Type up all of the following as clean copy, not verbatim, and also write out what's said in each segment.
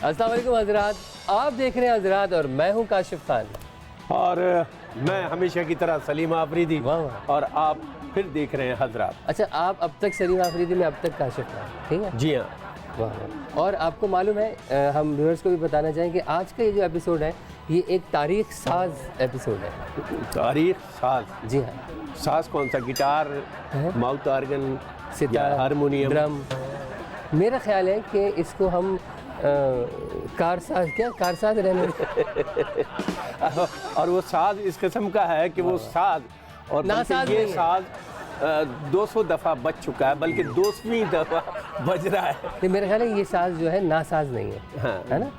अस्सलाम वालेकुम हज़रात, आप देख रहे हैं हज़रात और मैं हूं काशिफ खान और मैं हमेशा की तरह सलीम आफरीदी। वाह वाह। और आप फिर देख रहे हैं हजरात। अच्छा, आप अब तक सलीम आफरीदी में, अब तक काशिफ खान, ठीक है? जी हाँ। वाह वाह। और आपको मालूम है, हम व्यूअर्स को भी बताना चाहें कि आज का ये जो एपिसोड है ये एक तारीख साज एपिसोड है। तारीख साज? जी हाँ। साज कौन सा? Guitar, mouth organ, sitar, harmonium, drum? मेरा ख्याल है कि इसको हम कारसाज, क्या कारसाज रहने और वो साज इस किस्म का है कि वो साज और नासाज ये नहीं है। साज 200 दफ़ा बज चुका है, बल्कि 200वीं दफ़ा बज रहा है। तो मेरा ख्याल है ये साज जो है नासाज नहीं है। हाँ। है ना?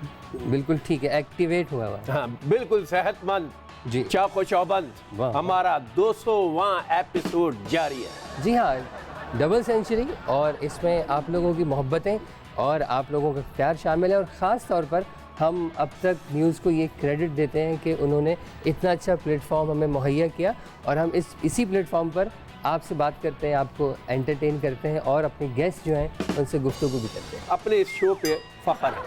बिल्कुल ठीक है, एक्टिवेट हुआ हुआ। हाँ बिल्कुल सेहतमंद, जी। चाको चौबंद। वाह। हमारा 200वां एपिसोड जारी है। जी हाँ, डबल सेंचुरी, और इसमें आप लोगों की मोहब्बतें और आप लोगों का प्यार शामिल है। और ख़ास तौर पर हम अब तक न्यूज़ को ये क्रेडिट देते हैं कि उन्होंने इतना अच्छा प्लेटफॉर्म हमें मुहैया किया, और हम इसी प्लेटफॉर्म पर आपसे बात करते हैं, आपको एंटरटेन करते हैं और अपने गेस्ट जो हैं उनसे गुफ्तगू भी करते हैं। अपने इस शो पे फ़ख्र है।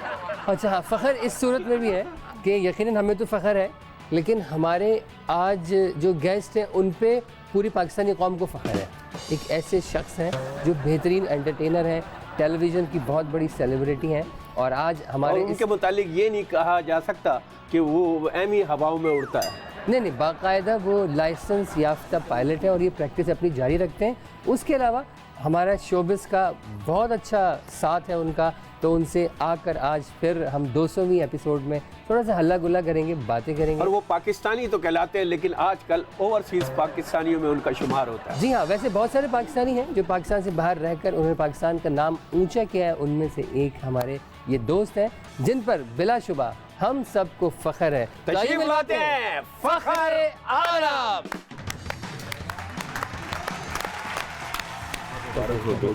अच्छा हाँ, फ़ख्र इस सूरत में भी है कि यकीनन हमें तो फ़ख्र है, लेकिन हमारे आज जो गेस्ट हैं उन पे पूरी पाकिस्तानी कौम को फ़ख्र है। एक ऐसे शख्स हैं जो बेहतरीन एंटरटेनर हैं, टेलीविज़न की बहुत बड़ी सेलिब्रिटी हैं, और आज हमारे उनके मुतालिक ये नहीं कहा जा सकता कि वो एमी हवाओं में उड़ता है। नहीं, बाकायदा वो लाइसेंस याफ्ता पायलट है और ये प्रैक्टिस अपनी जारी रखते हैं। उसके अलावा हमारा शोबिस का बहुत अच्छा साथ है उनका, तो उनसे आकर आज फिर हम 200वीं एपिसोड में थोड़ा सा हल्ला गुल्ला करेंगे, बातें करेंगे। और वो पाकिस्तानी तो कहलाते हैं, लेकिन आजकल ओवरसीज़ पाकिस्तानियों में उनका शुमार होता है। जी हाँ, वैसे बहुत सारे पाकिस्तानी हैं जो पाकिस्तान से बाहर रहकर उन्होंने पाकिस्तान का नाम ऊंचा किया है। उनमें से एक हमारे ये दोस्त हैं जिन पर बिलाशुबा हम सबको फ़ख्र है। तशरीफ लाते हैं फ़ख्र आलम।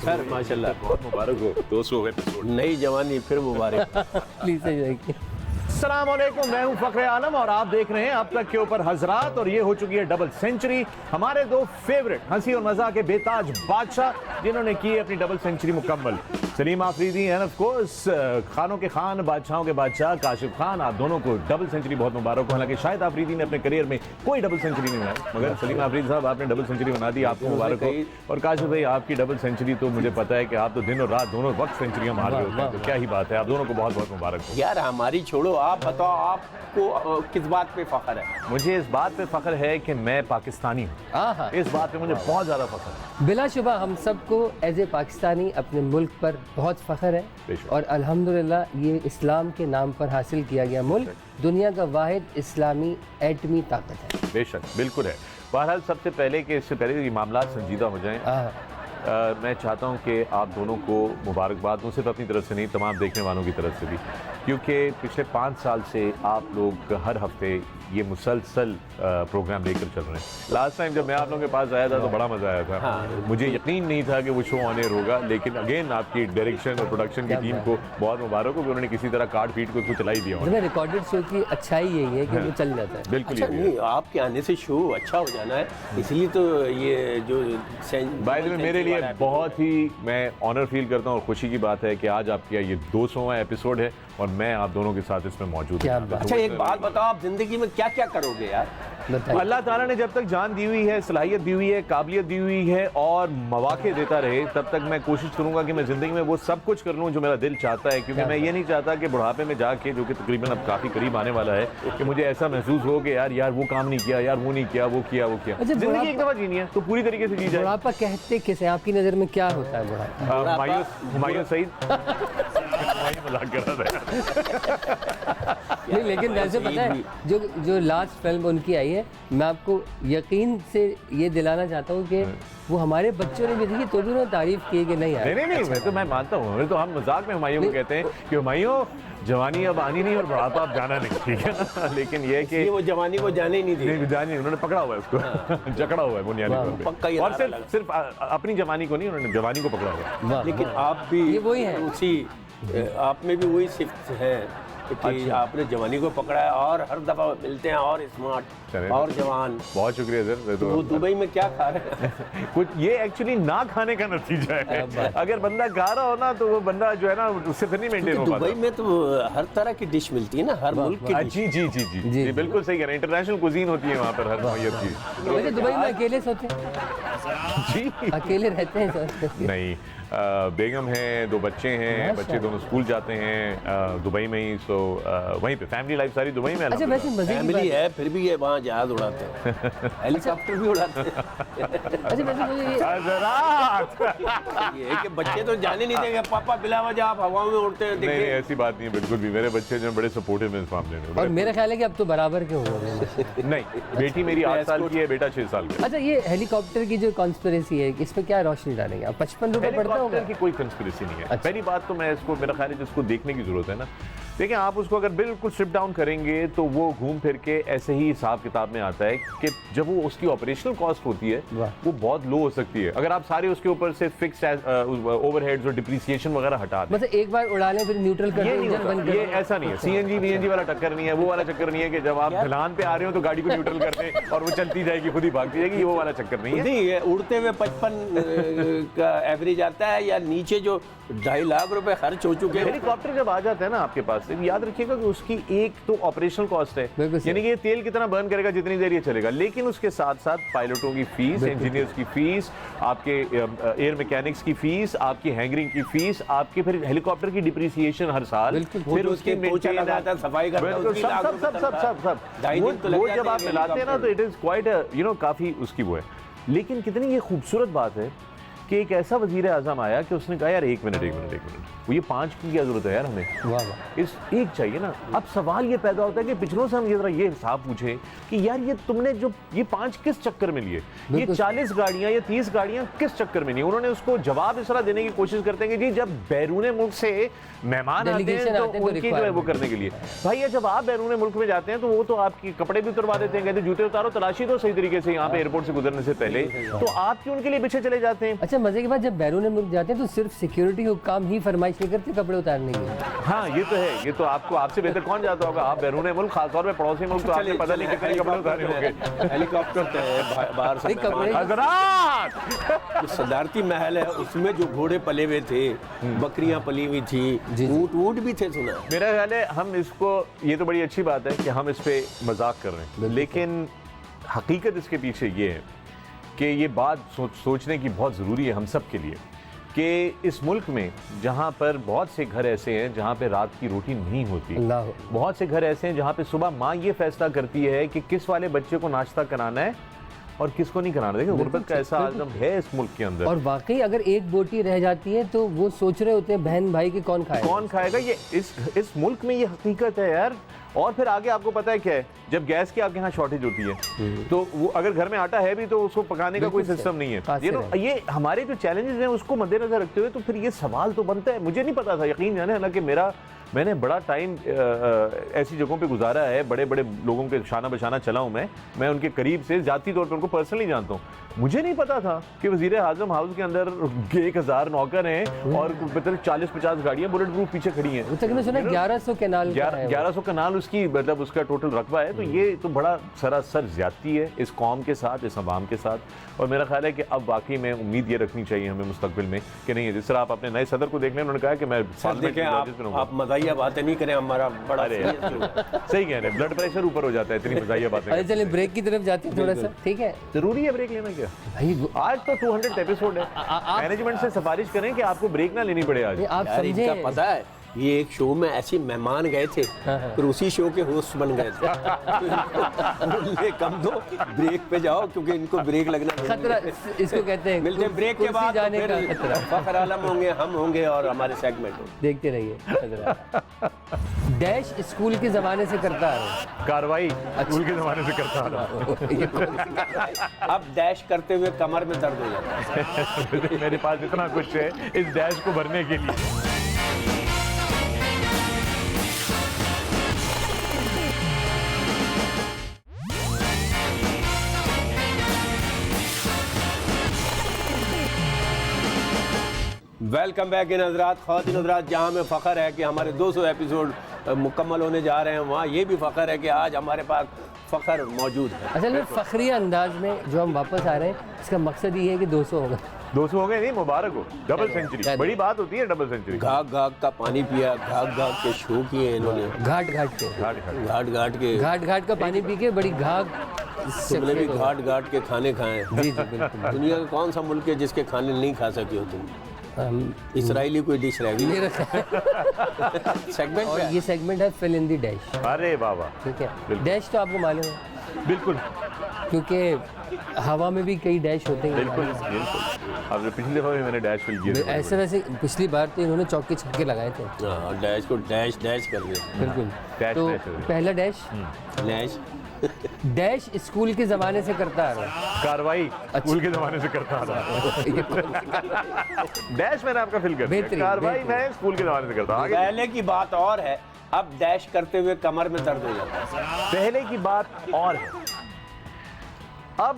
सर माशाल्लाह, बहुत मुबारक हो 200 एपिसोड। नई जवानी फिर मुबारक। प्लीज़ जाइए। अस्सलाम वालेकुम, मैं हूं फ़ख्र आलम और आप देख रहे हैं अब तक के ऊपर हजरात, और ये हो चुकी है डबल सेंचुरी। हमारे दो फेवरेट हंसी और मज़ाक के बेताज बादशाह जिन्होंने की अपनी डबल सेंचुरी मुकम्मल, Salim Afridi end of course खानों के खान, बादशाहों के बादशाह काशिफ खान। आप दोनों को डबल सेंचुरी बहुत मुबारक हो। हालांकि शायद आफरीदी ने अपने करियर में कोई डबल सेंचुरी नहीं बनाई, मगर सलीम आफरीदी साहब आपने डबल सेंचुरी बना दी, आपको मुबारक हो। और काशिफ भाई आपकी डबल सेंचुरी तो मुझे पता है कि आप तो दिन और रात दोनों वक्त सेंचुरियां मार रहे होते हैं, तो क्या ही बात है। आप दोनों को बहुत बहुत मुबारक हो। यार हमारी छोड़ो, आप बताओ आपको किस बात पे फ़ख्र है? मुझे इस बात पे फ़ख्र है कि मैं पाकिस्तानी हूँ। हाँ, इस बात पे मुझे बहुत ज़्यादा फ़ख्र है। बिलाशुबा हम सबको एज ए पाकिस्तानी अपने मुल्क पर बहुत फ़ख्र है, बेशक। और अल्हम्दुलिल्लाह ये इस्लाम के नाम पर हासिल किया गया मुल्क दुनिया का वाहिद इस्लामी एटमी ताकत है। बेशक बिल्कुल है। बहरहाल सबसे पहले कि इससे पहले ये मामला संजीदा हो जाएं, मैं चाहता हूं कि आप दोनों को मुबारकबाद दूं, सिर्फ अपनी तरफ से नहीं तमाम देखने वालों की तरफ से भी, क्योंकि पिछले 5 साल से आप लोग हर हफ्ते ये मुसलसल प्रोग्राम लेकर चल रहे हैं। लास्ट टाइम जब मैं आप लोगों के पास आया था तो बड़ा मज़ा आया था। हाँ। मुझे यकीन नहीं था कि वो शो ऑन एयर होगा, लेकिन अगेन आपकी डायरेक्शन और प्रोडक्शन की टीम को बहुत मुबारक हो कि उन्होंने किसी तरह काट पीट को उसको चला ही दिया। जब रिकॉर्डेड शो की अच्छाई यही है कि वो चल जाता है। बिल्कुल अच्छा ही नहीं, आपके आने से शो अच्छा हो जाना है, इसलिए तो ये जो बाय द वे मेरे लिए बहुत ही मैं ऑनर फील करता हूँ और खुशी की बात है कि आज आपका ये 200वां एपिसोड है और मैं आप दोनों के साथ इसमें मौजूद क्या हूँ। बात। अच्छा एक बात बताओ, आप जिंदगी में क्या क्या करोगे यार? बताइए। अल्लाह ताला ने जब तक जान दी हुई है, सलाहियत दी हुई है, काबिलियत दी हुई है और मौके देता रहे, तब तक मैं कोशिश करूंगा कि मैं ज़िंदगी में वो सब कुछ कर लूं जो मेरा दिल चाहता है, क्योंकि मैं ये नहीं चाहता कि बुढ़ापे में जाके, जो कि तकरीबन अब काफ़ी करीब आने वाला है, कि मुझे ऐसा महसूस हो कि यार वो काम नहीं किया, यार वो नहीं किया, वो किया। अच्छा, ज़िंदगी एक दफ़ा जीनी है तो पूरी तरीके से जी जाए। बुढ़ापा कहते किसे, आपकी नज़र में क्या होता है बुढ़ापा? हुमायूं सईद मजाक कर रहा था। नहीं, लेकिन वैसे पता है जो लास्ट फिल्म उनकी आई है, मैं आपको यकीन से ये दिलाना चाहता हूँ कि वो हमारे बच्चों ने भी देखी तो भी उन्होंने तारीफ की कि नहीं यार। नहीं मैं तो मैं मानता हूँ, तो हम मजाक में हुमायूं को कहते हैं कि हुमायूं जवानी अब आनी नहीं और बुढ़ापा अब जाना नहीं, ठीक है ना। लेकिन ये कि वो जवानी को जाने ही नहीं दी। नहीं जानी, उन्होंने पकड़ा हुआ है उसको, जकड़ा हुआ है बुनियादी तौर पे। पक्का ये और नारा लगा। सिर्फ अपनी जवानी को नहीं, उन्होंने जवानी को पकड़ा हुआ है। वाह, लेकिन वाह। आप भी ये वही है। उसी आप में भी वही सिफ्त है कि आपने जवानी को पकड़ा है और हर दफा मिलते हैं और स्मार्ट और जवान। बहुत शुक्रिया सर। तो वो दुबई में क्या खा रहे हैं? कुछ ये एक्चुअली ना खाने का नतीजा है। अगर बंदा खा रहा हो ना तो वो बंदा जो है ना उससे फिर नहीं मेंटेन हो पाता। दुबई में तो हर तरह की डिश मिलती है ना, हर मुल्क की डिश। जी जी जी जी जी बिल्कुल सही कह रहे हैं। इंटरनेशनल कुजीन होती है वहाँ पर हर नौयत की। वैसे दुबई में अकेले सोते हैं? जी अकेले रहते हैं सर? नहीं, बेगम है, 2 बच्चे हैं, बच्चे दोनों स्कूल जाते हैं दुबई में ही। सो वहीं पे फैमिली लाइफ सारी दुबई में। अच्छा वैसे मजे की फैमिली बात है फिर भी ये वहाँ जहाज उड़ाते हैं, हेलीकॉप्टर भी उड़ाते हैं। अच्छा वैसे मुझे ये हज़रात ये है कि बच्चे तो जाने नहीं देंगे, पापा बिला वजह आप हवा में उड़ते हैं। नहीं देखिए ऐसी बात नहीं है बिल्कुल भी। मेरे बच्चे जो हैं बड़े सपोर्टिव हैं इस मामले में। और मेरा ख्याल है कि अब तो बराबर के हो रहे हैं। नहीं, बेटी मेरी 8 साल की है, बेटा 6 साल का है। अच्छा ये हेलीकॉप्टर की जो कॉन्स्पिरेसी है इस पे क्या रोशनी डालेंगे आप? 55 रुपए पड़ता होगा? हेलीकॉप्टर की कोई कंस्पिरेसी नहीं है। पहली बात तो मैं इसको, मेरा ख्याल है जिसको देखने की जरूरत है ना, देखिए आप उसको अगर बिल्कुल स्ट्रिप डाउन करेंगे तो वो घूम फिर के ऐसे ही हिसाब किताब में आता है कि जब वो उसकी ऑपरेशनल कॉस्ट होती है वो बहुत लो हो सकती है अगर आप सारे उसके ऊपर से फिक्स ओवरहेड्स और डिप्रिसिएशन वगैरह हटा दें। मतलब एक बार उड़ा लें फिर न्यूट्रल कर ये दें, नहीं इंजन बंद होता, कर ये दें। ऐसा नहीं है। सीएनजी वीएनजी वाला टक्कर नहीं है, वो वाला चक्कर नहीं है कि जब आप ढलान पे आ रहे हो तो गाड़ी को न्यूट्रल कर दें और वो चलती जाएगी, खुद ही भागती जाएगी, ये वो वाला चक्कर नहीं है। नहीं ये उड़ते हुए 55 का एवरेज आता है या नीचे जो 2.5 लाख रुपए खर्च हो चुके हैं। हेलीकॉप्टर जब आ जाता है ना आपके पास से, याद रखिएगा कि उसकी एक तो ऑपरेशनल कॉस्ट है, यानी कि ये तेल कितना बर्न करेगा जितनी देर ये चलेगा, लेकिन उसके साथ साथ पायलटों की फीस, इंजीनियर्स की फीस, आपके एयर मैकेनिक्स की फीस, आपकी हैंगरिंग की फीस, आपके फिर हेलीकॉप्टर की डिप्रिसिएशन हर साल, फिर उसके लगाता सफाई करता वो जब आप मिलाते हैं ना तो इट इज क्वाइट काफी उसकी वो है। लेकिन कितनी ये खूबसूरत बात है कि एक ऐसा वजीर आजम आया कि उसने कहा यार एक मिनट वो ये 5 की क्या जरूरत है यार हमें, वाह वाह, इस एक चाहिए ना। अब सवाल ये पैदा होता है कि पिछलों से हम ये जरा ये हिसाब पूछे कि यार ये तुमने जो ये 5 किस चक्कर में लिए, ये 40 गाड़ियां या 30 गाड़ियां किस चक्कर में नहीं। उन्होंने उसको जवाब इस तरह देने की कोशिश करते हैं कि जी जब बैरून मुल्क से मेहमान आते हैं तो उनकी जो है वो करने के लिए, भाई ये जब आप बैरून मुल्क में जाते हैं तो वो तो आपके कपड़े भी उतरवा देते हैं, कहते जूते उतारो, तलाशी दो सही तरीके से यहाँ पे एयरपोर्ट से गुजरने से पहले, तो आप क्यों उनके लिए पीछे चले जाते हैं। अच्छा मजे की बात, जब बैरून मुल्क जाते हैं तो सिर्फ सिक्योरिटी हुक्काम ही फरमाइश नहीं करते कपड़े उतारने की। हाँ ये तो है, ये तो आपको आपसे बेहतर कौन जाता होगा। आप बैरून मुल्क खासतौर पे पड़ोसी मुल्क तो आपने पता नहीं कितने कपड़े उतारे होंगे। हेलीकॉप्टर तो है बाहर से जो सदारती महल है उसमें जो घोड़े पले हुए थे, बकरियां पली हुई थी, ऊंट भी थे, सुना। मेरा ख्याल है हम इसको, ये तो बड़ी अच्छी बात है कि हम इस पे मजाक कर रहे हैं, लेकिन हकीकत इसके पीछे ये है कि ये बात सोचने की बहुत ज़रूरी है हम सब के लिए कि इस मुल्क में जहाँ पर बहुत से घर ऐसे हैं जहाँ पे रात की रोटी नहीं होती, बहुत से घर ऐसे हैं जहाँ पे सुबह माँ ये फैसला करती है कि किस वाले बच्चे को नाश्ता कराना है और किसको नहीं कराना। देखिए गुर्बत का ऐसा आलम है इस मुल्क के अंदर, और वाकई अगर एक बोटी रह जाती है तो वो सोच रहे होते हैं बहन भाई की कौन खाएगा। ये इस मुल्क में ये हकीकत है यार। और फिर आगे आपको पता है क्या है, जब गैस की आपके यहाँ शॉर्टेज होती है तो वो अगर घर में आटा है भी तो उसको पकाने का कोई सिस्टम नहीं है। ये हमारे जो चैलेंजेस हैं उसको मद्देनजर रखते हुए तो फिर ये सवाल तो बनता है। मुझे नहीं पता था, यकीन जाने, हालांकि मैंने बड़ा टाइम ऐसी जगहों पे गुजारा है, बड़े बड़े लोगों के शाना बशाना चला हूँ मैं उनके करीब से जाती तौर पर उनको पर्सनली जानता हूँ। मुझे नहीं पता था कि वजीर आजम हाउस के अंदर 1000 नौकर हैं और 40-50 गाड़ियां बुलेट प्रूफ पीछे खड़ी हैं। 1100 कैनाल 1100 कैनाल उसकी मतलब उसका टोटल रकबा है। तो ये तो बड़ा सरासर ज्यादती है इस कौम के साथ, इस अवाम के साथ। और मेरा ख्याल है कि अब वाकई में उम्मीद ये रखनी चाहिए हमें मुस्तकबिल में कि नहीं, जिस तरह आप अपने नए सदर को देख लें, उन्होंने कहा कि मैं आप मजाहिया बातें नहीं करें, हमारा बड़ा सही कह रहे हैं, ब्लड प्रेशर ऊपर हो जाता है इतनी मजाहिया बातें। चलिए ब्रेक की तरफ जाते हैं थोड़ा सा, ठीक है? जरूरी है ब्रेक लेना क्या? आज तो 200 एपिसोड है, मैनेजमेंट से सिफारिश करें कि आपको ब्रेक ना लेनी पड़े आज। आप समझे, पता है ये एक शो में ऐसे मेहमान गए थे फिर उसी शो के होस्ट बन गए थे। तो कम दो, ब्रेक पे जाओ क्योंकि इनको ब्रेक लगना खतरा इसको कहते हैं। मिलते हैं ब्रेक के बाद, जाने का खतरा। फखर आलम होंगे, हम होंगे और हमारे सेगमेंट होंगे, देखते रहिए। डैश स्कूल के जमाने से करता आ रहा हूं कार्रवाई, स्कूल के जमाने से करता आ रहा हूं। अब डैश करते हुए कमर में दर्द हो जाता है। मेरे पास इतना कुछ है इस डैश को भरने के लिए। वेलकम बैक इन हजरात, ख़वातीन हजरात, जहाँ में फ़ख्र है कि हमारे 200 एपिसोड मुकम्मल होने जा रहे हैं वहाँ ये भी फ़ख्र है कि आज हमारे पास फ़ख्र मौजूद है। असल में फ़ख्रिया अंदाज में जो हम वापस आ रहे हैं, इसका मकसद ये है कि 200 होगा। 200 हो गए नहीं, मुबारक हो, डबल सेंचुरी, बड़ी बात होती है डबल सेंचुरी। घाघ घाघ का पानी पिया, घाघ घाघ के शो किए इन्होंने, घाट घाट के घाट घाट का पानी पी के बड़ी घाघ। तुमने भी घाट घाट के खाने खाए। जी जी बिल्कुल। दुनिया का कौन सा मुल्क है जिसके खाने नहीं खा सके हो तुम? इसराइली कोई डिश रह गई सेगमेंट और है। ये सेगमेंट है फिल इन द डैश। अरे बाबा, ठीक है, डैश तो आपको मालूम है बिल्कुल क्योंकि हवा में भी कई डैश होते हैं। बिल्कुल बिल्कुल। अब पिछली दफा भी मैंने डैश फिल किया। ऐसे वैसे पिछली बार तो इन्होंने चौके छक्के लगाए थे। हाँ, डैश को डैश डैश कर दिया। बिल्कुल। डैश तो डैश हो गया। पहला डैश डैश डैश स्कूल के ज़माने से करता आ रहा है। कार्रवाई स्कूल के जमाने से करता आ रहा डैश मैंने आपका फिल कर दिया, बेहतरीन, कार्रवाई बेहतरीन। मैं स्कूल के जमाने से करता। आगे पहले की बात और है, अब डैश करते हुए कमर में दर्द हो जाता है। पहले की बात और है, अब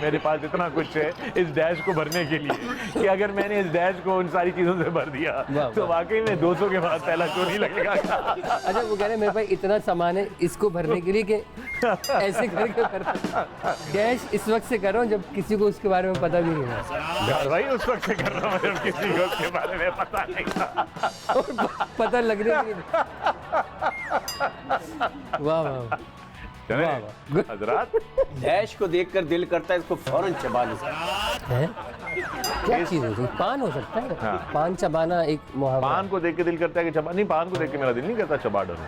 मेरे पास इतना कुछ है इस डैश को भरने के लिए कि अगर मैंने इस डैश को उन सारी चीज़ों से भर दिया तो वाकई में 200 के बाद पहला शो नहीं लगेगा। अच्छा, वो कह रहे हैं मेरे पास इतना सामान है इसको भरने के लिए कि ऐसे करके कर डैश इस वक्त से कर रहा हूँ जब किसी को उसके बारे में पता भी नहीं है। कार्रवाई उस वक्त से कर रहा हूँ जब किसी को उसके बारे में पता नहीं था। और पता लगने के लिए। वाह वाह चले वाह, वाह। हजरात, डैश को देखकर दिल करता है इसको फौरन चबा लो। है क्या चीज़ हो सकती है? पान हो सकता है। हाँ। पान चबाना एक मुहावरा। पान को देख के दिल करता है कि चबा नहीं, पान को देख के मेरा दिल नहीं करता चबा डालूं,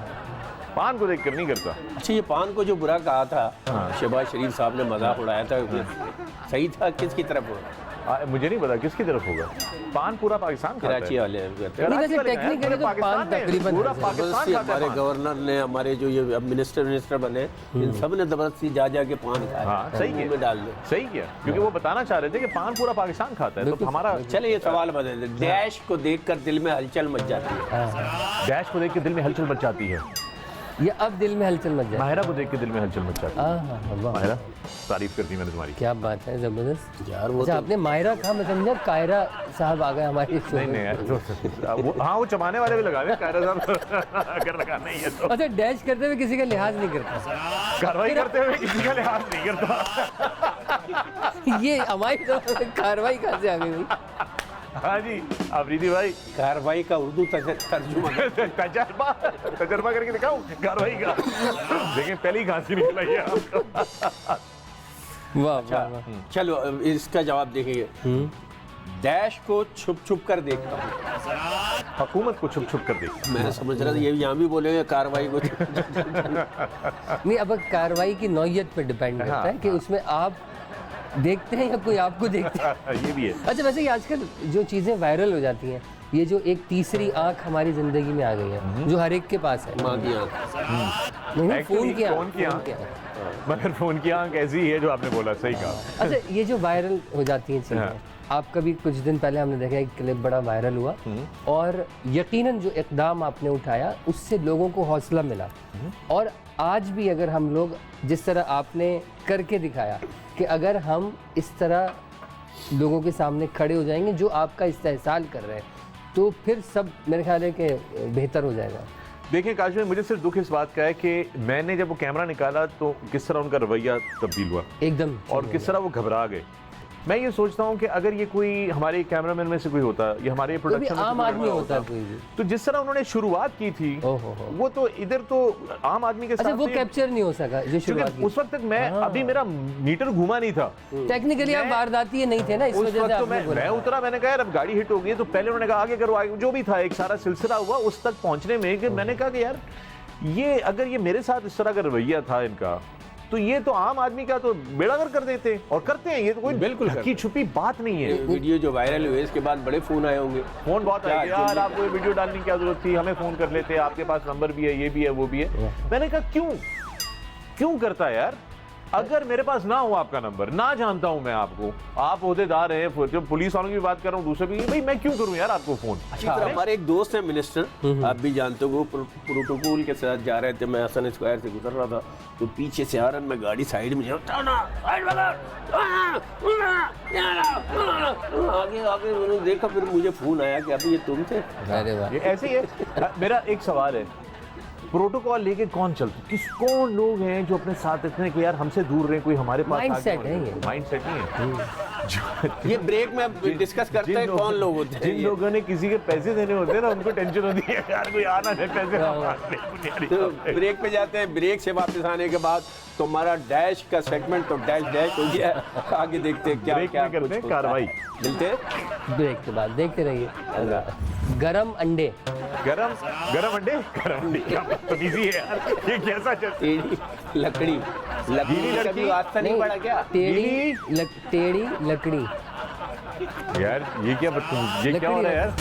पान को देख कर नहीं करता। अच्छा, ये पान को जो बुरा कहा था हाँ। शहबाज शरीफ साहब ने मजाक उड़ाया था, सही था किसकी तरफ हो? मुझे नहीं पता किसकी तरफ होगा। पान पूरा पाकिस्तान खाता कराची है। वाले कहते हैं। नहीं, वैसे कराची वाले टेक्निकली हैं, तो पाकिस्तान पान में, तकरीबन पूरा है। पाकिस्तान जबरदस्ती खाता है हमारे पान। गवर्नर ने, हमारे जो ये अब मिनिस्टर बने, इन सब ने जबरदस्ती जा के पान खाया। हाँ, सही मुंह है। में डाल दो। सही किया, क्योंकि वो बताना चाह रहे थे कि पान पूरा पाकिस्तान खाता है, तो हमारा चले ये सवाल बदल दे। डैश को देखकर दिल में हलचल मच जाती है। डैश को देख के दिल में हलचल मच जाती है, ये अब दिल में हलचल मच जाए। माहिरा को देख के दिल में हलचल मच जाती है। वाह, माहिरा, तारीफ करती मैंने तुम्हारी। क्या बात है, जबरदस्त। यार वो अच्छा, आपने मायरा कहा, मैं समझा कायरा साहब आ गए हमारे शो नहीं में। नहीं हाँ, वो चबाने वाले भी लगा दे कायरा साहब अगर लगाना ही है तो। अच्छा, डैश करते हुए किसी का लिहाज नहीं करता। कार्रवाई करते हुए किसी का लिहाज नहीं करता। ये हमारी तरफ कार्रवाई कहाँ से आ गई भाई? हाँ जी अफरीदी भाई, कार्रवाई का उर्दू तर्जुमा तजर्बा करके दिखाऊं कार्रवाई का। देखें पहले ही खांसी निकल आई है आपको। वाह वाह वाह। चलो अब इसका जवाब देखिए। डैश को छुप छुप कर देखता हूँ। हुकूमत को छुप छुप कर देखता। मैं समझ रहा था ये यहाँ भी बोलेंगे कार्रवाई को। नहीं, अब कार्रवाई की नौयत पे डिपेंड करता है कि उसमें आप देखते हैं या कोई आपको देखता है। ये भी है। अच्छा, वैसे ही आजकल जो चीज़ें वायरल हो जाती हैं, ये जो एक तीसरी आंख हमारी ज़िंदगी में आ गई है, जो हर एक के पास है। माँ की आँख। नहीं, Actually, फ़ोन की आंख, फ़ोन की आंख। मगर फोन की आंख ऐसी है जो आपने बोला, सही कहा। अच्छा, ये जो वायरल हो जाती हैं चीज़ें, आपका भी कुछ दिन पहले हमने देखा एक क्लिप बड़ा वायरल हुआ और यकीनन जो इक़दाम आपने उठाया उससे लोगों को हौसला मिला। और आज भी अगर हम लोग जिस तरह आपने करके दिखाया कि अगर हम इस तरह लोगों के सामने खड़े हो जाएंगे जो आपका इस्तेहसाल कर रहे हैं, तो फिर सब मेरे ख्याल है कि बेहतर हो जाएगा। देखिए काश में मुझे सिर्फ दुख इस बात का है कि मैंने जब वो कैमरा निकाला तो किस तरह उनका रवैया तब्दील हुआ एकदम। और किस तरह वो घबरा गए। मैं ये सोचता हूँ कि अगर ये कोई हमारे कैमरामैन में से कोई होता या हमारे प्रोडक्शन में आम आदमी होता कोई भी, तो जिस तरह उन्होंने शुरुआत की थी वो तो इधर तो आम आदमी के साथ अच्छा, वो कैप्चर नहीं हो सका जो शुरुआत की। उस वक्त तक मैं अभी मेरा मीटर घूमा नहीं था। टेक्निकली आप वारदाती नहीं थे ना, इस उस वजह से वक्त तो आपने बोला। मैं उतरा, मैंने कहा यार अब गाड़ी हिट हो गई, तो पहले उन्होंने कहा आगे करो आगे, जो भी था एक सारा सिलसिला हुआ उस तक पहुंचने में कि मैंने कहा कि यार ये अगर ये मेरे साथ इस तरह का रवैया था इनका, तो ये तो आम आदमी का तो बेड़ागर कर देते और करते हैं। ये तो कोई बिल्कुल ढकी छुपी बात नहीं है। वीडियो जो वायरल हुए इसके बाद बड़े फोन आए होंगे। फोन बहुत आए यार, आपको ये वीडियो डालने की क्या जरूरत थी, हमें फोन कर लेते, आपके पास नंबर भी है, ये भी है, वो भी है। मैंने कहा क्यों करता है यार, अगर मेरे पास ना हो आपका नंबर, ना जानता हूं मैं आपको, आप ओहदेदार हैं, जब पुलिस वालों की बात कर रहा हूं, दूसरे भी, भाई मैं क्यों करूं यार आपको फोन। अच्छा, हमारे एक दोस्त है मिनिस्टर, आप भी जानते हो, वो प्रोटोकॉल के साथ जा रहे थे, मैं हसन स्क्वायर से गुजर रहा था, तो पीछे से आ रहा, मैं गाड़ी साइड में आगे आगे मैंने देखा, फिर मुझे फोन आया कि अभी ये तुम थे। अरे वाह, ये ऐसे ही है। मेरा एक सवाल है, प्रोटोकॉल लेके कौन चलता, कौन लोग हैं जो अपने साथ इतने कि यार हमसे दूर रहे, कोई हमारे पास माइंडसेट है ये, माइंडसेट नहीं है। ये ब्रेक में डिस्कस करते हैं कौन लोग होते हैं। जिन लोगों ने किसी के पैसे देने होते हैं ना, उनको टेंशन होती है यार कोई आना है पैसे। तो ब्रेक पे जाते हैं, ब्रेक से वापस आने के बाद तो हमारा डैश का सेगमेंट तो डैश हो गया, आगे देखते हैं क्या क्या करते हैं कार्रवाई। मिलते हैं ब्रेक के बाद, देखते रहिए। गरम अंडे, गरम अंडे क्या बदतमीजी है यार, ये कैसा टेढ़ी लकड़ी गीली लड़की कभी वास्ता नहीं पड़ा क्या? टेढ़ी लकड़ी। यार ये क्या बदतमीजी, ये क्या हो रहा है यार।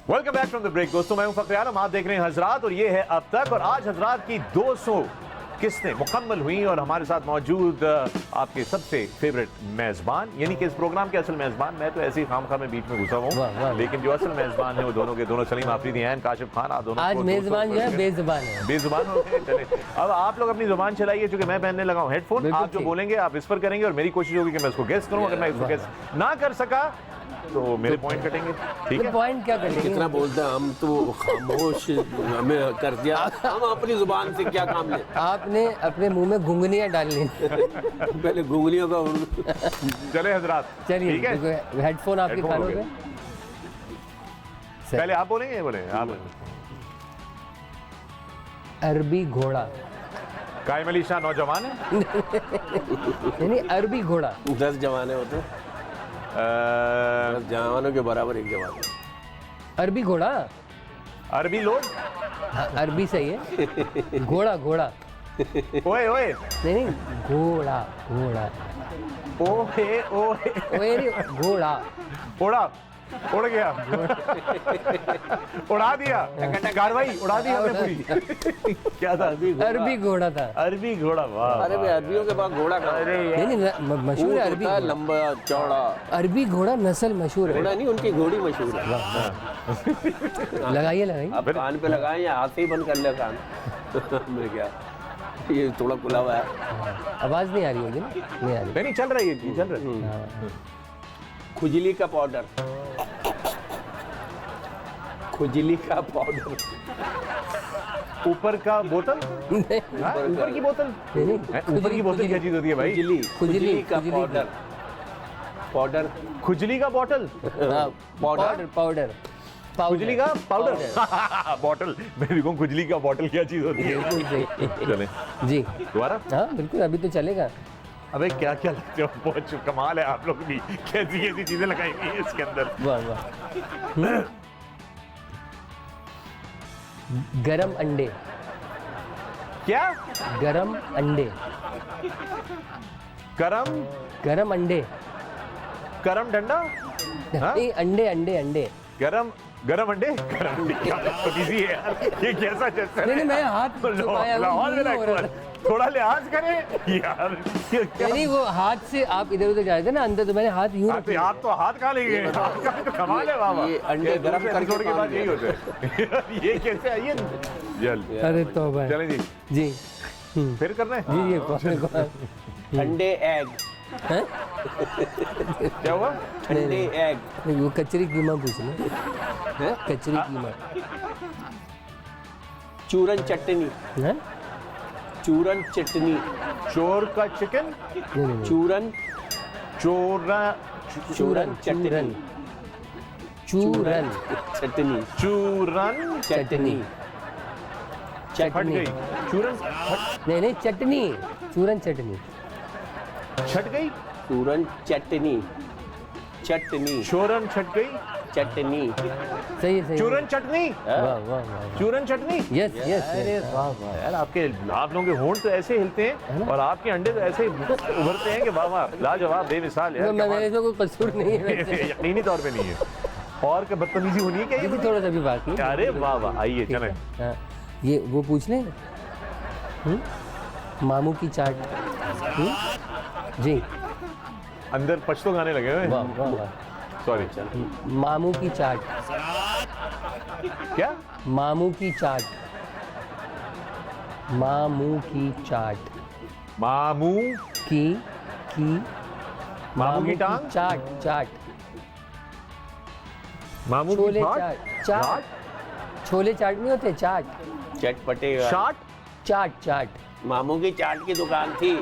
Welcome back from the break दोस्तों, मैं हूं फखर आलम, आप देख रहे हैं हजरात और ये है अब तक। और आज हजरात की 200 किस्तें मुकम्मल हुई और हमारे साथ मौजूद आपके सबसे फेवरेट मेजबान, यानी कि इस प्रोग्राम के असल मेजबान, मैं तो ऐसे ही खामखा में बीच में घुसा हुआ हूं, लेकिन जो असल मेजबान है वो दोनों के दोनों, सलीम आफरीदी एंड काशिफ खान, आप दोनों आज मेजबान जो है बेजुबान है, बेजुबान हो गए। चले अब आप लोग अपनी जुबान चलाइए, क्योंकि मैं पहनने लगा हूं हेडफोन, आप जो बोलेंगे आप इस पर करेंगे और मेरी कोशिश होगी कि मैं इसको गेस करूं। अगर मैं इसको गेस ना कर सका तो मेरे पॉइंट कटेंगे, ठीक है। पॉइंट क्या करेंगे? कितना बोलते हैं हम, तो खामोश हमें कर दिया, हम अपनी जुबान से क्या काम ले। आपने अपने मुंह में घुंघनियां डालनी। पहले घुंघलियों का चले हजरात, चलिए, ठीक है। हेडफोन आपके कानों पे। पहले आप बोलेंगे, बोले आप। अरबी घोड़ा। कायम अली शाह नौजवान है, यानी अरबी घोड़ा। 10 जवाने होते हैं, 10 जवानों के बराबर एक जवान। अरबी घोड़ा, अरबी लोग, हाँ, अरबी सही है। घोड़ा ओए ओए नहीं, घोड़ा ओए ओए घोड़ा उड़ गया, उड़ा दिया, कार्रवाई उड़ा दी हमने पूरी। क्या था? अरबी घोड़ा था। अरबी घोड़ा, वाह। अरे भाई, अरबियों के पास घोड़ा का नहीं, मशहूर है अरबी, लंबा चौड़ा अरबी घोड़ा नस्ल मशहूर है। घोड़ा नहीं, उनकी घोड़ी मशहूर है। लगाइए आप कान पे लगाएं या हाथ से ही बंद कर ले कान। मैं क्या, ये थोड़ा खुला हुआ है, आवाज नहीं आ रही होगी ना? नहीं आ रही। नहीं चल रही है, चल रही है। खुजली का पाउडर, खुजली का पाउडर, ऊपर का बोतल, ऊपर की बोतल, ऊपर की बोतल क्या चीज होती है भाई? खुजली का पाउडर, पाउडर, खुजली का बोतल, पाउडर, खुजली का पाउडर, बॉटल। मेरे को खुजली का बॉटल क्या चीज होती है? चले जी, दोबारा। हाँ बिल्कुल, अभी तो चलेगा। अबे क्या क्या लगते हो, बहुत कमाल है आप लोग भी, कैसी कैसी चीजें लगाई हुई है इसके अंदर। वाह वाह। गरम अंडे। क्या? गरम अंडे, गरम अंडे, गरम डंडा, नहीं, अंडे। गरम अंडे, क्या बदतमीजी है यार, ये कैसा जैसा है? नहीं, मैं हाथ छुपाया हूं, थोड़ा लिहाज करें यार, नहीं, वो हाथ से आप इधर उधर जा रहे थे ना अंदर, तो मैंने हाथ यूं रखे। हाथ तो हाथ कहाँ लेंगे, हाथ का तो कमाल है बाबा। ये अंडे गरम करके के बाद यही होता है। ये कैसे है ये? जल, अरे तौबा। चलें जी, फिर करना है जी, ये अंडे एग, क्या हुआ? अंडे एग, नहीं, वो कचरी कीमा पूछ लो, कचरी कीमा। चूरन चटनी, चूरन चटनी, चोर का चिकन, चूरन चूरन चटनी, चूरन चटनी, फट गई, चूरन नहीं, चटनी, चूरन चटनी, छट गई, चूरन चटनी, चोरन छट गई, चटनी। सही है। चूरन चटनी, वाह वाह वाह। चूरन चटनी। Yes yes. अरे वाह वाह यार, आप लोगों के होंठ तो ऐसे हिलते हैं और आपके अंडे तो ऐसे उभरते हैं कि वाह वाह, लाजवाब, बेमिसाल यार। मेरे इसमें कोई कसूर नहीं है। यकीनी तौर पे नहीं है। और क्या बदतमीजी होनी है क्या ये? थोड़ा सा भी बाकी। अरे वाह वाह, आइए चलें। हाँ, ये वो पूछ लें। मामू की चाट। जी अंदर पछतो गाने लगे हुए वाह हैं। वाह वाह। सॉरी, मामू की चाट। क्या? मामू की चाट। मामू की चाट। मामू की मामू की टांग, चाट। चाट मामू की छोले ठाट, चाट। चाट छोले चाट नहीं होते, चाट। चटपटे चाट। चाट चाट। मामू की चाट की दुकान थी।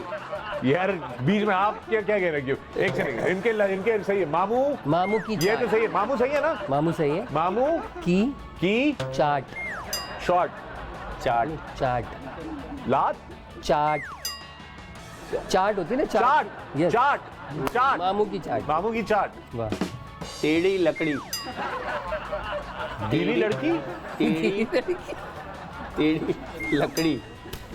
यार बीच में आप क्या क्या कह रहे हो? एक सेकंड, इनके सही है। मामू की ये तो चाट। सही है, मामू सही है ना? मामू सही है। मामू की चाट। शॉर्ट, चाट चाट लात, चाट। चाट होती है ना, चाट, Yes. चाट। मामू की चाट। मामू की चाट। वाह। टेढ़ी लकड़ी। ढीली लड़की, टेढ़ी लकड़ी।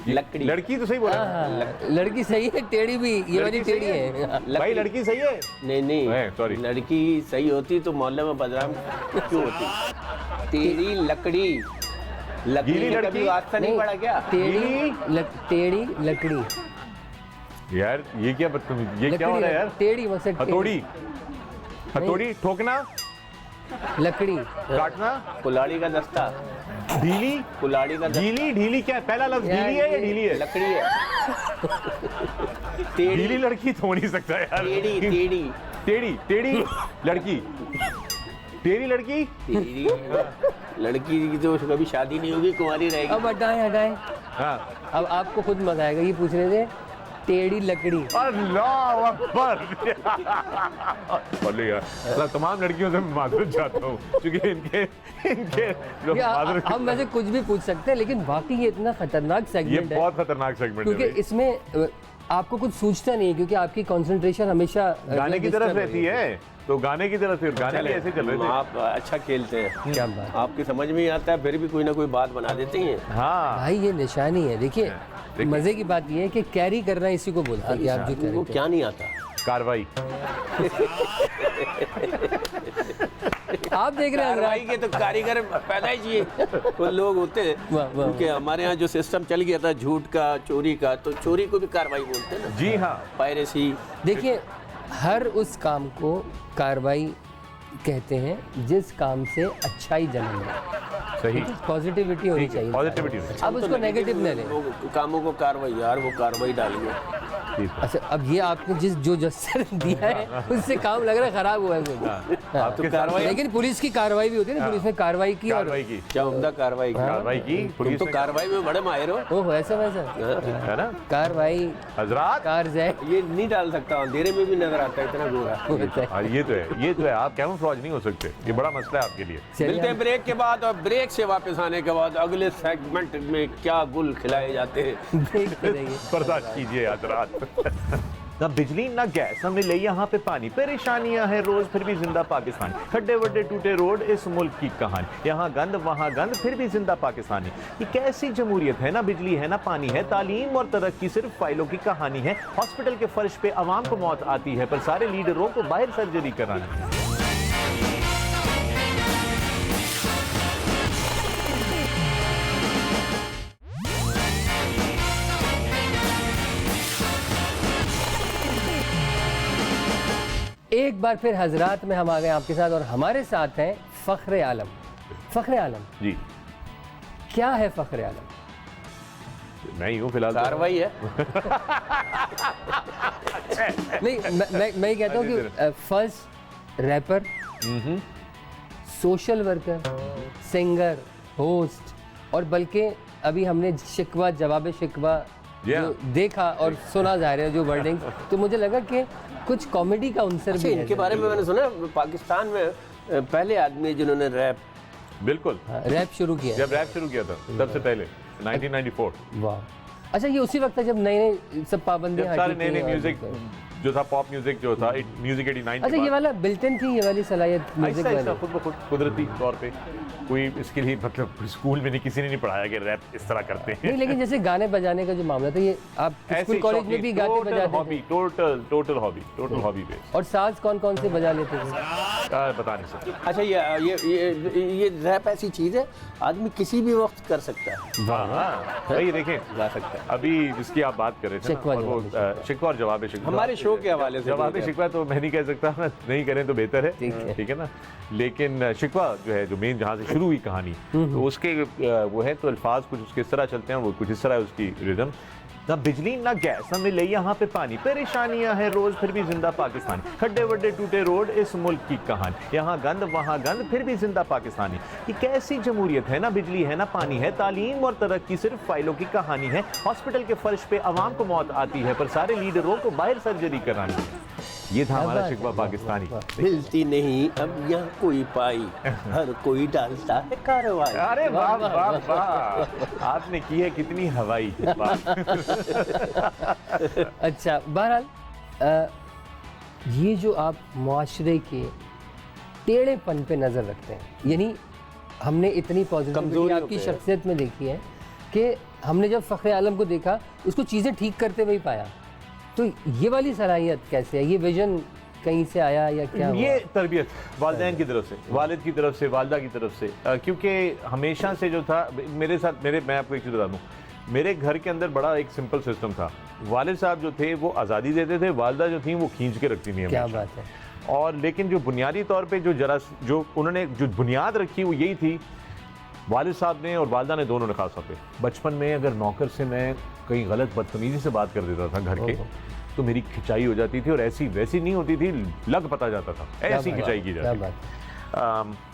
लकड़ी। लड़की तो सही बोला। हाँ, लड़की सही है, टेढ़ी भी, ये वाली लड़की टेढ़ी सही है। भाई लड़की सही है। नहीं सॉरी, लड़की सही होती तो मोहल्ले में बदनाम क्यों होती? टेढ़ी लकड़ी। गीली लड़की। कभी वास्ता नहीं पड़ा क्या? टेढ़ी लकड़ी। यार ये क्या बदतमीज, ये क्या हो रहा है यार? टेढ़ी मकसद हथौड़ी, हथौड़ी ठोकना, लकड़ी। काटना, कुल्हाड़ी का दस्ता। ढीली, कुल्हाड़ी का दस्ता। गीली, ढीली क्या है? पहला लफ्ज गीली है या ढीली है? लकड़ी है। ढीली लड़की तो हो नहीं सकता यार। टेढ़ी टेढ़ी टेढ़ी लड़की, टेढ़ी लड़की। टेढ़ी लड़की की तो कभी शादी नहीं होगी, कुंवारी रहेगी। अब हटाएं। हाँ, अब आपको खुद मजा आएगा। ये पूछ रहे थे टेढ़ी लकड़ी। अल्लाह अकबर। बोले यार, मतलब तमाम लड़कियों से मैं माजूद चाहता हूँ क्योंकि इनके लोग माजूद। हम वैसे कुछ भी पूछ सकते हैं, लेकिन वाकई ये इतना खतरनाक ये सेगमेंट है बहुत खतरनाक सेगमेंट है क्योंकि भाई। इसमें आपको कुछ सूझता नहीं, क्योंकि आपकी कंसंट्रेशन हमेशा गाने की तरफ disturb रहती है, तो गाने की तरफ, गाने भी ऐसे चल रहे थे। आप अच्छा खेलते हैं। क्या बात। आपकी समझ में ही आता है, फिर भी कोई ना कोई बात बना देते हैं। हाँ भाई ये निशानी है। देखिए मजे की बात ये है कि कैरी करना इसी को बोलते हैं कि आप जो वो करें। क्या नहीं आता? कार्रवाई। आप देख रहे हैं कार्रवाई के तो कारीगर पैदा ही चाहिए। वो लोग होते हैं वाह, वाह, क्योंकि हमारे यहाँ जो सिस्टम चल गया था झूठ का, चोरी का, तो चोरी को भी कार्रवाई बोलते हैं ना। जी हाँ, पायरेसी। देखिए हर उस काम को कार्रवाई कहते हैं जिस काम से अच्छाई जन्म ले। सही, पॉजिटिविटी होनी चाहिए। पॉजिटिविटी। अब उसको नेगेटिव न लें। वो कामों को कार्रवाई, यार वो कार्रवाई डालिए। अच्छा अब ये आपने जो जस्टर दिया है उससे काम लग रहा है खराब हुआ है कुछ। हाँ, तो कार्रवाई, लेकिन पुलिस की कार्रवाई भी होती है ना, पुलिस ने कार्रवाई की और कार्रवाई की, क्या उम्दा कार्रवाई की। कार्रवाई की तुम पुलिस तो ने, कार्रवाई में बड़े माहिर हो। ओह ऐसा वैसा है ना कार्रवाई हजरात। कारजैक ये नहीं डाल सकता, अंधेरे में भी नजर आता है, इतना गोरा। हाँ, ये तो है, आप कैमोफ्लेज नहीं हो सकते, ये बड़ा मसला है आपके लिए। मिलते हैं ब्रेक के बाद, और ब्रेक से वापस आने के बाद अगले सेगमेंट में क्या गुल खिलाए जाते हैं। देखते रहिए। बर्दाश्त कीजिए हजरात। ना बिजली ना गैस, हमें ले यहाँ पे पानी, परेशानियां हैं रोज फिर भी जिंदा पाकिस्तान, खड्डे वड्डे टूटे रोड इस मुल्क की कहानी, यहाँ गंद वहाँ गंद फिर भी जिंदा पाकिस्तानी। ये कैसी जमहूरियत है? ना बिजली है ना पानी है, तालीम और तरक्की सिर्फ फाइलों की कहानी है। हॉस्पिटल के फर्श पे आवाम को मौत आती है पर सारे लीडरों को बाहर सर्जरी करानी है। एक बार फिर हजरात में हम आ गए आपके साथ और हमारे साथ हैं फख्र आलम। फख्र आलम जी, क्या है फख्र आलम? मैं ही हूँ फिलहाल। कार्रवाई है। नहीं मैं कहता हूँ कि first rapper, social worker, singer, host, और बल्कि अभी हमने शिकवा जवाब शिकवा जो देखा और सुना जा रहा है जो वर्डिंग, तो मुझे लगा कि कुछ कॉमेडी का उनसर भी है। इनके बारे में मैंने सुना पाकिस्तान में पहले आदमी जिन्होंने रैप, बिल्कुल रैप शुरू किया, जब रैप शुरू किया था सबसे पहले 1994। वाह। अच्छा ये उसी वक्त है जब नए नए सब पाबंदियां सारे नए नए म्यूजिक जो था पॉप म्यूजिक जो था म्यूजिक 89 अच्छा ये वाला बिल्टन थी ये वाली सलाहियत म्यूजिक ऐसा वाली? खुद ब खुद कुदरती तौर पे कोई इसके लिए मतलब स्कूल में नहीं किसी ने नहीं पढ़ाया कि रैप इस तरह करते हैं। नहीं लेकिन जैसे गाने बजाने का जो मामला था ये आप स्कूल कॉलेज में भी गाते बजाते थे? Total hobby based. और साज कौन कौन से बजा लेते थे? बता नहीं सकते। अच्छा ये रैप ऐसी चीज़ है आदमी किसी भी वक्त कर सकता है। हाँ भाई देखें गा सकता है। अभी जिसकी आप बात कर रहे थे शिकवा ना, और वो शिकवा और जवाब शिकवा हमारे शो के हवाले से जवाब शिकवा तो मैं नहीं कह सकता, नहीं करें तो बेहतर है, ठीक है ना। लेकिन शिकवा जो है जो मेन जहाँ से शुरू हुई कहानी तो उसके वो है तो अल्फाज कुछ उसके इस तरह चलते हैं, वो कुछ इस तरह है उसकी रिदम। ना बिजली ना गैस ना मिले यहाँ पे पानी, परेशानियां है रोज फिर भी जिंदा पाकिस्तान, खड्डे वड्डे टूटे रोड इस मुल्क की कहानी, यहाँ गंद वहाँ गंद फिर भी जिंदा पाकिस्तानी। ये कैसी जमहूरियत है, ना बिजली है ना पानी है, तालीम और तरक्की सिर्फ फाइलों की कहानी है, हॉस्पिटल के फर्श पे आवाम को मौत आती है पर सारे लीडरों को बाहर सर्जरी करानी है। ये था हमारा शिकवा पाकिस्तानी। मिलती नहीं अब यहाँ कोई पाई, हर कोई डालता है कार्रवाई। अरे वाह वाह वाह, आपने की है कितनी हवाई बात। अच्छा बहरहाल ये जो आप मुआशरे के टेढ़ेपन पे नज़र रखते हैं, यानी हमने इतनी पॉजिटिविटी आपकी शख्सियत में देखी है कि हमने जब फ़ख्र आलम को देखा उसको चीज़ें ठीक करते हुए ही पाया, तो ये वाली सलाहियत कैसे है? ये विजन कहीं से आया या क्या? ये तरबियत वालिदैन की तरफ से, वालिद की तरफ से, वालदा की तरफ से, क्योंकि हमेशा से जो था मेरे साथ मैं आपको एक चीज़ बता दूँ, मेरे घर के अंदर बड़ा एक सिंपल सिस्टम था। वालिद साहब जो थे वो आज़ादी देते थे, वालदा जो थी वो खींच के रखती थी। क्या बात है। और लेकिन जो बुनियादी तौर पे जो उन्होंने जो बुनियाद रखी वो यही थी, वालिद साहब ने और वालदा ने दोनों ने खास तौर पे बचपन में अगर नौकर से मैं कहीं गलत बदतमीजी से बात कर देता था घर के तो मेरी खिंचाई हो जाती थी, और ऐसी वैसी नहीं होती थी, लग पता जाता था, ऐसी खिंचाई की जाती थी।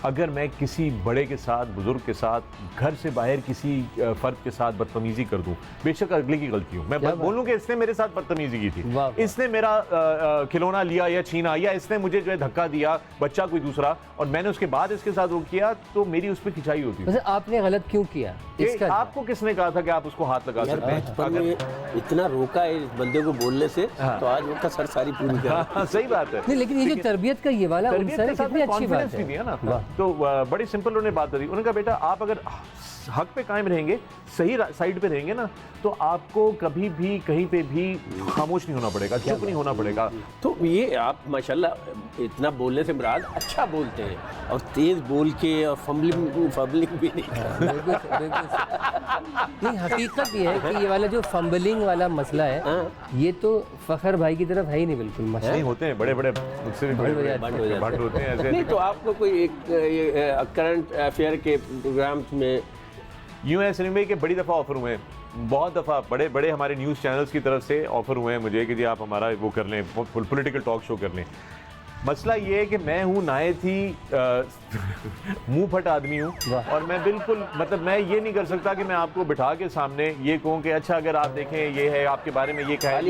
अगर मैं किसी बड़े के साथ, बुजुर्ग के साथ, घर से बाहर किसी फर्द के साथ बदतमीजी कर दूं, बेशक अगले की गलती हो, मैं बोलूं कि इसने मेरे साथ बदतमीजी की थी, इसने मेरा खिलौना लिया या छीना, या इसने मुझे जो है धक्का दिया, बच्चा कोई दूसरा, और मैंने उसके बाद इसके साथ वो किया, तो मेरी उस पर खिंचाई होती थी। आपने गलत क्यों किया? आपको किसने कहा था कि आप उसको हाथ लगा सकते हैं? बचपन में इतना रोका है इस बंदे को बोलने से, तो आज वो कसर सारी पूरी कर। सही बात है। नहीं लेकिन ये जो तरबियत का ये वाला कितनी अच्छी बात है। तो बड़ी सिंपल उन्होंने बात करी, उन्होंने कहा बेटा आप अगर हक पे कायम रहेंगे, सही साइड पे रहेंगे ना, तो आपको कभी भी कहीं पे भी खामोश नहीं होना पड़ेगा, चुप नहीं होना पड़ेगा। तो ये आप माशाल्लाह इतना बोलने से मुराद अच्छा बोलते हैं, और तेज बोल के और फंबलिंग भी नहीं। नहीं हकीकत ये है कि ये वाला जो फंबलिंग वाला मसला है ये तो फखर भाई की तरफ है ही नहीं बिल्कुल। नहीं होते हैं बड़े बड़े मुझसे भी बड़े होते हैं ऐसे। नहीं तो आपको कोई एक करंट अफेयर के प्रोग्राम्स में यूँ है सिनेमा के बड़ी दफ़ा ऑफर हुए हैं, बहुत दफ़ा बड़े बड़े हमारे न्यूज़ चैनल्स की तरफ से ऑफर हुए हैं मुझे कि जी आप हमारा वो कर लें, पॉलिटिकल टॉक शो कर लें। मसला ये है कि मैं हूँ नाए थी मुंह फट आदमी हूँ, और मैं बिल्कुल मतलब मैं ये नहीं कर सकता कि मैं आपको बिठा के सामने ये कहूँ कि अच्छा अगर आप देखें ये है आपके बारे में ये कहें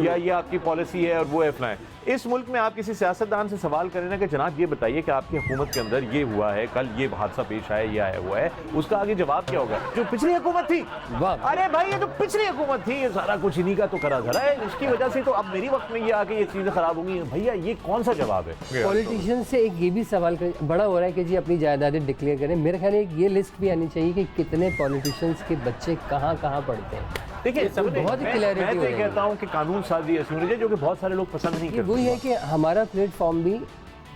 या ये आपकी पॉलिसी है और वो है फलाएं। इस मुल्क में आप किसी सियासतदान से सवाल करें ना कि जनाब ये बताइए कि आपकी हुकूमत के अंदर ये हुआ है, कल ये हादसा पेश आया, ये आया हुआ है, उसका आगे जवाब क्या होगा? जो पिछली हुकूमत थी, अरे भाई ये जो पिछली हुकूमत थी ये सारा कुछ इन्हीं का तो करा धरा है, उसकी वजह से तो अब मेरी वक्त में ये आके ये चीजें खराब होंगी। भैया ये कौन सा जवाब है? पॉलिटिशियन से एक ये भी सवाल बड़ा हो रहा है कि जी अपनी जायदादें डिक्लेयर करें। मेरे ख्याल एक ये लिस्ट भी आनी चाहिए कि कितने पॉलिटिशियंस के बच्चे कहाँ कहाँ पढ़ते हैं। देखिए बहुत ही क्लैरिटी मैं कहता हूँ कि कानून साजी ऐसी होनी चाहिए जो कि बहुत सारे लोग पसंद नहीं करते। वही है कि हमारा प्लेटफॉर्म भी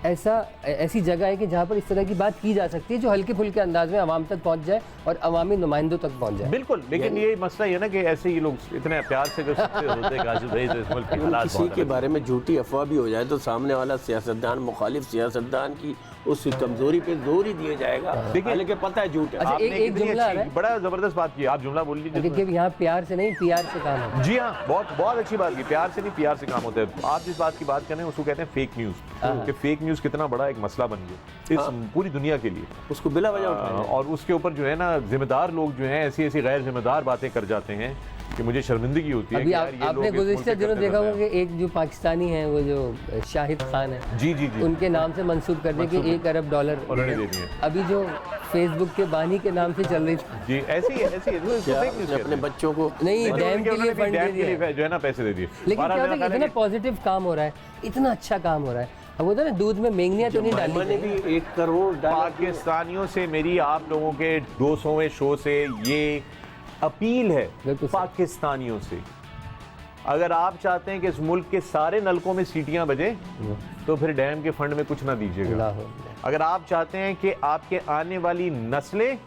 ऐसी जगह है कि जहाँ पर इस तरह की बात की जा सकती है जो हल्के फुल्के अंदाज में आवाम तक पहुँच जाए और अवामी नुमाइंदों तक पहुँच जाए। बिल्कुल, लेकिन ये मसला ये ना कि ऐसे ही लोग इतने प्यार से होते हैं इस मुल्क के हालात, किसी के बारे में झूठी अफवाह भी हो जाए तो सामने वाला सियासतदान मुखालिफ सियासतदान की उस कमजोरी पे जोर ही दिया जाएगा। देखिए लेकिन पता है झूठ। अच्छा एक जुमला है, बड़ा जबरदस्त बात की, आप जुमला बोल लीजिए। देखिए यहाँ प्यार से नहीं पीआर से काम है। जी हाँ, बहुत बहुत अच्छी बात की, प्यार से नहीं पीआर से काम होता है। आप जिस बात की बात कर रहे हैं उसको कहते हैं फेक न्यूज़, कि फेक न्यूज़ कितना बड़ा एक मसला बन गया इस पूरी दुनिया के लिए, उसको बिला वजह उठाया और उसके ऊपर जो है ना जिम्मेदार लोग जो हैं ऐसी ऐसी गैर जिम्मेदार बातें कर जाते हैं कि मुझे शर्मिंदगी होती है अभी कि यार ये आपने लोग इस मुल्क गुज़िश्ता के दिनों करते देखा रहते होगा कि एक जो पाकिस्तानी है वो जो शाहिद खान है, जी जी जी उनके नाम से मंसूब करने के $1 अरब उन्होंने दे दिए। अभी जो फेसबुक के बानी के नाम से चल रही थी, जी ऐसी है इसको fake news अपने कहते हैं। बच्चों को नहीं डैम के लिए उन्होंने भी फंड दे डैम के दिया, लिए जो है ना पैसे दे दिए। लेकिन क्या बहरहाल होता है मेरा इतना ख्याल पॉजिटिव काम हो रहा है, इतना अच्छा काम हो रहा है। अब वो ना दूध में मेंगनियाँ तो नहीं डालनी मैंने चाहिए। भी 1 करोड़ डाला। पाकिस्तानियों से मेरी आप लोगों के 200वें शो से ये अपील है, बिल्कुल सर। पाकिस्तानियों से, अगर आप चाहते हैं कि इस मुल्क के सारे नलकों में सीटियां बजे तो फिर डैम के फंड में कुछ ना दीजिएगा। अल्लाह। अगर आप चाहते हैं कि आपके आने वाली नस्लें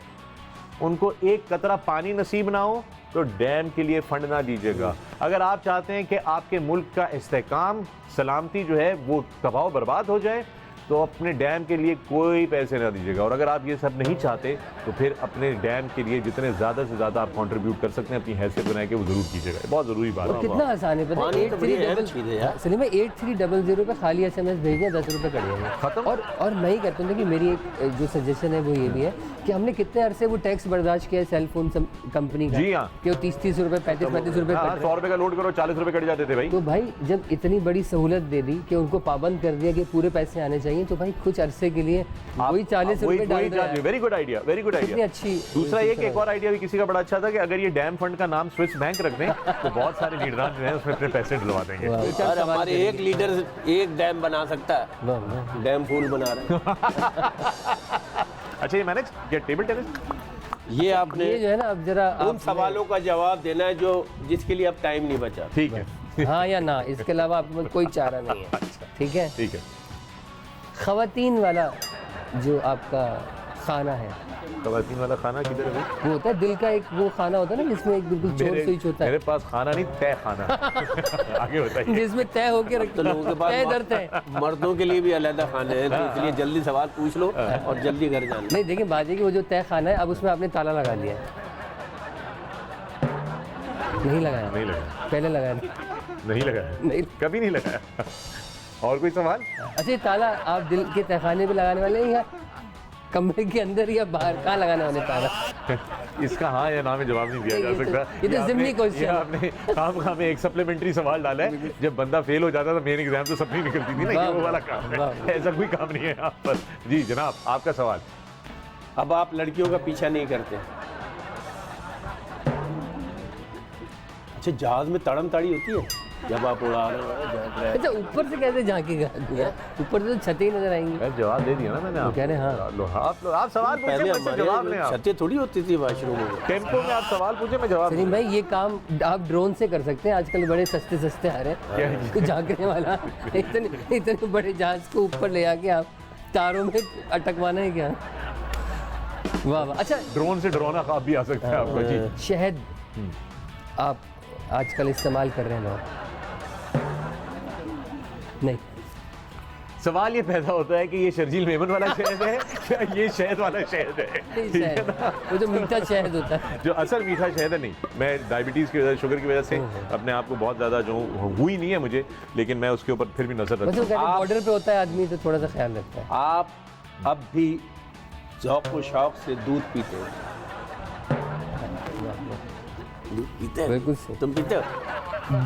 उनको एक कतरा पानी नसीब ना हो तो डैम के लिए फंड ना दीजिएगा। अगर आप चाहते हैं कि आपके मुल्क का इस्तेहकाम सलामती जो है वो तबाह बर्बाद हो जाए तो अपने डैम के लिए कोई पैसे ना दीजिएगा। और अगर आप ये सब नहीं चाहते तो फिर अपने डैम के लिए जितने ज़्यादा से ज़्यादा आप कंट्रीब्यूट कर सकते हैं अपनी हैसियत बना के वो ज़रूर कीजिएगा। बहुत ज़रूरी बात है। कितना आसान है पता पानी है, तो बड़ी अहम चीज़ है यार। सलीम भाई 8300 पे खाली SMS भेजना 10 रुपये कट जाएंगे खत्म। और मैं ही कहता हूँ कि मेरी एक जो सजेशन है वो ये भी है कि हमने कितने अरसे वो टैक्स बर्दाश्त किया है सेल फोन कंपनी का, जी हाँ। कि वो 30 रुपये 35 रुपये हाँ, कट रहे 100 रुपए का लोड करो 40 रुपए कट जाते थे भाई। हैं। तो भाई जब इतनी बड़ी सहूलत दे दी कि उनको पाबंद कर दिया कि पूरे पैसे आने चाहिए, तो भाई कुछ अरसे के लिए वही 40 रुपये डाल रहे हैं। Very good idea, very good कितनी आइडिया। अच्छी। दूसरा ये कि एक और आइडिया भी किसी का बड़ा अच्छा था कि अगर ये डैम फंड का नाम स्विस बैंक रख दें तो बहुत सारे लीडरान जो हैं उसमें अपने पैसे डलवा देंगे। वाह, विचार और सवाल हमारे करेंगे। एक लीडर एक डैम बना सकता है, वाह, वाह। डैम फूल बना रहे हैं। अच्छा ये मैनेज या टेबल टेनिस? ये आपने ये जो है ना अब जरा उन सवालों का जवाब देना है जो जिसके लिए अब टाइम नहीं बचा। ठीक है हाँ या ना, इसके अलावा आपके पास कोई चारा नहीं है। ठीक है, ठीक है। खवातीन वाला जो आपका खाना है खवातीन वाला खाना किधर है भाई? वो होता है दिल का एक वो खाना होता है ना जिसमें एक बिल्कुल चोर स्विच होता है, मेरे पास खाना नहीं तय खाना। आगे बताइए। जिसमें तय होके रख तो लोगों के पास तय दर तय। मर्दों के लिए भी अलग खाने हैं, तो इसलिए जल्दी सवाल पूछ लो और जल्दी घर जाना। नहीं देखिए बात ये कि वो जो तय खाना है अब उसमें आपने ताला लगा लिया है। नहीं लगाया, नहीं लगाया, पहले लगाया नहीं लगाया, नहीं। कभी नहीं लगाया। और कोई सवाल? अच्छा ये ताला आप दिल के तहखाने पे लगाने वाले हैं या कमरे के अंदर या बाहर, कहाँ लगाने वाले ताला? इसका हाँ या ना में जवाब नहीं दिया जा ये तो- सकता। ये तो ज़िमनी आपने- क्वेश्चन ये है। आपने खाम में एक सप्लीमेंट्री सवाल डाला है। जब बंदा फेल हो जाता तो मेन एग्जाम तो सब नहीं निकलती थी ना, वाह, ये वो वाला काम वाह। है। ऐसा कोई काम नहीं है यहाँ पर। जी जनाब आपका सवाल। अब आप लड़कियों का पीछा नहीं करते। अच्छा जहाज में तड़म ताड़ी होती है जब आप उड़ा रहे हो? अच्छा ऊपर से कैसे झांकेगा आदमी? ऊपर से तो छतें ही नजर आएंगी। मैं जवाब दे दिया ना मैंने आपको। कह रहे हैं, हाँ। लो, आप सवाल पूछे पहले मुझसे जवाब लें आप। छतें थोड़ी होती थी वाशरूम में। टेम्पो में आप सवाल पूछे मैं जवाब सलीम भाई ये काम आप ड्रोन से कर सकते हैं, आजकल बड़े सस्ते सस्ते आ रहे हैं कुछ झांकने वाला। इतने बड़े जहाज को ऊपर ले आके आप तारों में अटकवाना है क्या? वाह वाह। अच्छा ड्रोन से ड्रोना ख्वाब भी आ सकता है आपको। जी शहद आप आजकल इस्तेमाल कर रहे हैं लोग? नहीं, सवाल ये पैदा होता है कि ये शर्जील मेमन वाला शहद है या ये शहद वाला शहद है? नहीं शहद, वो जो मीठा शहद होता है। जो असल मीठा शहद है नहीं, मैं डायबिटीज़ की वजह शुगर की वजह से अपने आप को बहुत ज़्यादा जो हुई नहीं है मुझे, लेकिन मैं उसके ऊपर फिर भी नजर रखता मतलब हूँ। बॉर्डर पे होता है आदमी तो थोड़ा सा ख्याल रखता है। आप अब भी ज़ौक़ व शौक़ से दूध पीते हो? दूध पीते हैं? बिल्कुल सही। तुम पीते हो?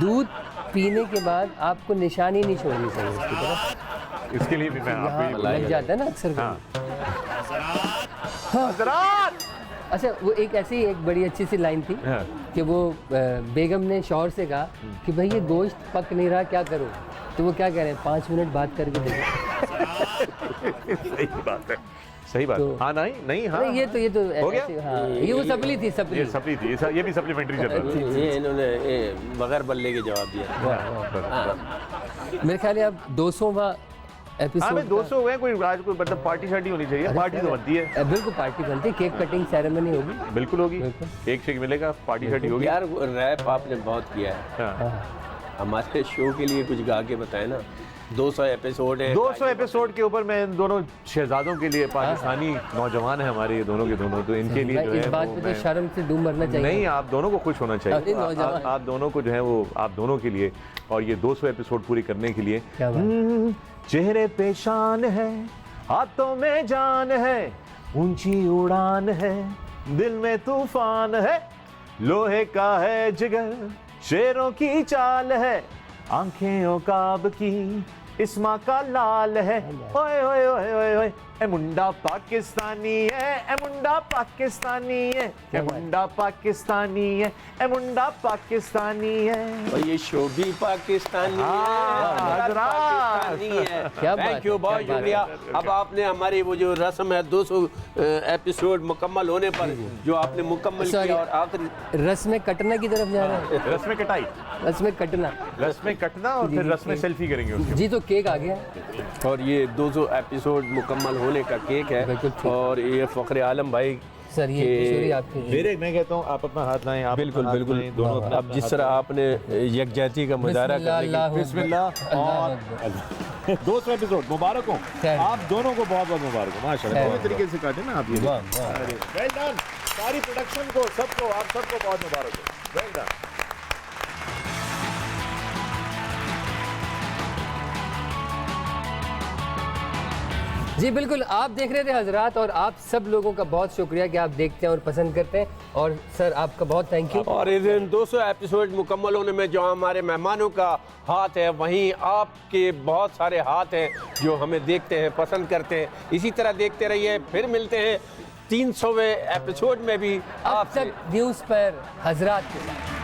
दूध पीने के बाद आपको निशानी नहीं छोड़नी चाहिए उसकी तरफ। इसके लिए भी मैं आपको यहाँ ये लग जाता है ना अक्सर कभी। हाँ। हज़रात! अच्छा वो एक ऐसी एक बड़ी अच्छी सी लाइन थी हाँ। कि वो बेगम ने शौहर से कहा कि भाई ये गोश्त पक नहीं रहा, क्या करूं? तो वो क्या कह रहे हैं, 5 मिनट बात करके देखो। सही बात है, सही बात। तो- हाँ नहीं नहीं हाँ अरे ये तो हो गया? ऐसे- हाँ ये वो सपली थी ये सपली। सप्ली थी, ये भी सप्लीमेंट्री चल रहा था। ये इन्होंने बगैर बल्ले के जवाब दिया। मेरे ख्याल है अब 200वां हाँ एपिसोड मैं 200 हुए हैं, कोई आज कोई मतलब पार्टी शार्टी होनी चाहिए। पार्टी तो बनती है, बिल्कुल पार्टी बनती है, केक कटिंग सेरेमनी होगी। बिल्कुल होगी, बिल्कुल। केक शेक मिलेगा, पार्टी शार्टी होगी। यार रैप आपने बहुत किया है, हाँ। हमारे शो के लिए कुछ गा के बताए ना। 200 एपिसोड है। 200 एपिसोड के ऊपर मैं इन दोनों शहजादों के लिए, पाकिस्तानी नौजवान है हमारे ये दोनों के दोनों, तो इनके लिए जो इस है बात वो पे तो मैं- शर्म से डूब मरना चाहिए। नहीं, आप दोनों को खुश होना अरे चाहिए। नौजवान। आप दोनों को जो है वो आप दोनों के लिए, और ये 200 एपिसोड पूरी करने के लिए क्या बात? चेहरे पे शान है, हाथों में जान है, ऊंची उड़ान है, दिल में तूफान है, लोहे का है जिगर, शेरों की चाल है, आंखें उकाब की इस्मा का लाल है। ओए ओए ओए ओए ओए, ए मुंडा पाकिस्तानी है, ए मुंडा पाकिस्तानी है, ए मुंडा पाकिस्तानी है, ए मुंडा पाकिस्तानी है। और ये शो भी पाकिस्तानी है, पाकिस्तानी है। क्या बात थैंक यू, है, बहुत क्या बात शुक्रिया। अब आपने हमारी वो जो रस्म है 200 एपिसोड मुकम्मल होने पर जो आपने मुकम्मल किया और आखिरी रस में कटना की तरफ जा रहा है, रस में कटाई, रस में कटना। रस में कटना और फिर रस में सेल्फी करेंगे उसके। जी तो केक आ गया। और ये 200 एपिसोड मुकम्मल होने का केक बिल्कुल है ठीक। और ये फ़ख्र आलम भाई सर ये के- किशोरी आपके मेरे मैं कहता हूँ आप अपना हाथ लाएं, आप बिल्कुल अपना हाथ बिल्कुल लाएं, दोनों अपना अब जिस तरह आपने यकजहती का मुजाहरा बिस्मिल्लाह, करने अल्लाह की बिस्मिल्लाह। और 200 एपिसोड मुबारक हो खैर। आप दोनों को, बहुत बहुत मुबारक हो माशाल्लाह। खैर। पूरी तरीके से काटे ना आप ये। वाह, वाह। वेल डन, सारी प्रोडक्शन को, सबको, आप सबको बहुत मुबारक हो। Well done. जी बिल्कुल, आप देख रहे थे हजरात, और आप सब लोगों का बहुत शुक्रिया कि आप देखते हैं और पसंद करते हैं। और सर आपका बहुत थैंक यू। और इन 200 एपिसोड मुकम्मल होने में जो हमारे मेहमानों का हाथ है, वहीं आपके बहुत सारे हाथ हैं जो हमें देखते हैं, पसंद करते हैं। इसी तरह देखते रहिए, फिर मिलते हैं 300वें एपिसोड में भी अब आपसे। तक न्यूज़ पर हजरात के साथ।